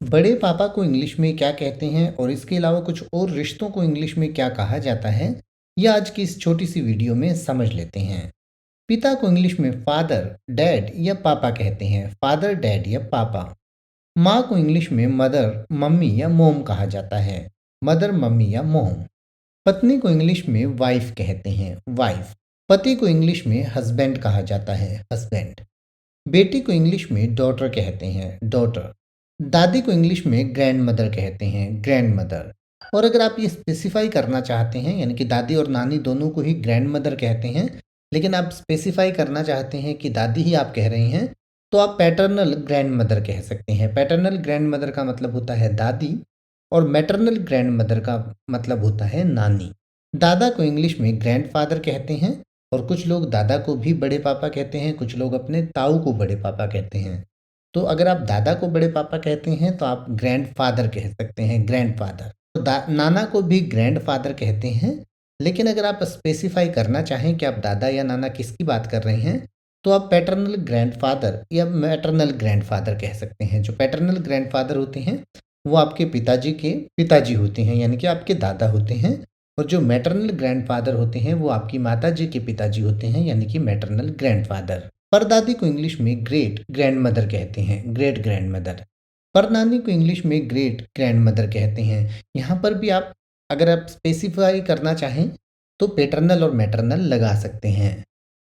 बड़े पापा को इंग्लिश में क्या कहते हैं और इसके अलावा कुछ और रिश्तों को इंग्लिश में क्या कहा जाता है, यह आज की इस छोटी सी वीडियो में समझ लेते हैं। पिता को इंग्लिश में फादर, डैड या पापा कहते हैं। फादर, डैड या पापा। माँ को इंग्लिश में मदर, मम्मी या मोम कहा जाता है। मदर, मम्मी या मोम। पत्नी को इंग्लिश में वाइफ कहते हैं। वाइफ। पति को इंग्लिश में हस्बैंड कहा जाता है। हस्बैंड। बेटी को इंग्लिश में डॉटर कहते हैं। डॉटर। दादी को इंग्लिश में ग्रैंड मदर कहते हैं। Grand mother. और अगर आप ये स्पेसिफाई करना चाहते हैं, यानी कि दादी और नानी दोनों को ही ग्रैंड मदर कहते हैं, लेकिन आप स्पेसिफाई करना चाहते हैं कि दादी ही आप कह रहे हैं, तो आप पैटर्नल ग्रैंड मदर कह सकते हैं। पैटर्नल ग्रैंड मदर का मतलब होता है दादी और मैटरनल ग्रैंड मदर का मतलब होता है नानी। दादा को इंग्लिश में ग्रैंड फादर कहते हैं और कुछ लोग दादा को भी बड़े पापा कहते हैं, कुछ लोग अपने ताऊ को बड़े पापा कहते हैं। तो अगर आप दादा को बड़े पापा कहते हैं तो आप ग्रैंड फादर कह सकते हैं। Grand father. तो नाना को भी ग्रैंड फादर कहते हैं, लेकिन अगर आप स्पेसिफाई करना चाहें कि आप दादा या नाना किसकी बात कर रहे हैं, तो आप पैटर्नल ग्रैंड फादर या मैटरनल ग्रैंड फादर कह सकते हैं। जो पैटर्नल ग्रैंड फादर होते हैं वो आपके पिताजी के पिताजी होते हैं, यानी कि आपके दादा होते हैं। और जो मैटरनल ग्रैंडफादर होते हैं वो आपकी माताजी के पिताजी होते हैं, यानी कि मैटरनल ग्रैंडफादर। परदादी को इंग्लिश में ग्रेट ग्रैंडमदर कहते हैं। Great grandmother. परनानी को इंग्लिश में ग्रेट ग्रैंडमदर कहते हैं। यहाँ पर भी आप अगर आप स्पेसिफाई करना चाहें तो पैटर्नल और मैटरनल लगा सकते हैं।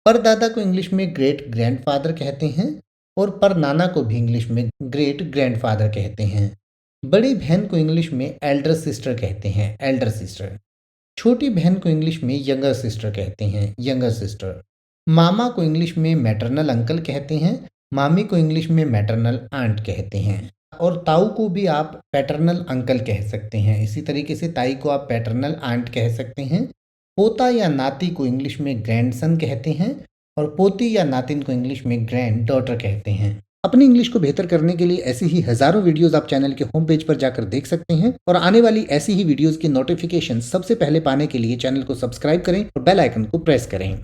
परदादा को इंग्लिश में ग्रेट ग्रैंडफादर कहते हैं और परनाना को भी इंग्लिश में ग्रेट ग्रैंडफादर कहते हैं। बड़ी बहन को इंग्लिश में एल्डर सिस्टर कहते हैं। Elder sister. छोटी बहन को इंग्लिश में यंगर सिस्टर कहते हैं। Younger sister. मामा को इंग्लिश में मैटरनल अंकल कहते हैं। मामी को इंग्लिश में मैटरनल आंट कहते हैं। और ताऊ को भी आप पैटर्नल अंकल कह सकते हैं। इसी तरीके से ताई को आप पैटर्नल आंट कह सकते हैं। पोता या नाती को इंग्लिश में ग्रैंडसन कहते हैं और पोती या नातिन को इंग्लिश में ग्रैंड डॉटर कहते हैं। अपनी इंग्लिश को बेहतर करने के लिए ऐसी ही हजारों वीडियोस आप चैनल के होम पेज पर जाकर देख सकते हैं और आने वाली ऐसी ही वीडियोस की नोटिफिकेशन सबसे पहले पाने के लिए चैनल को सब्सक्राइब करें और बेल आइकन को प्रेस करें।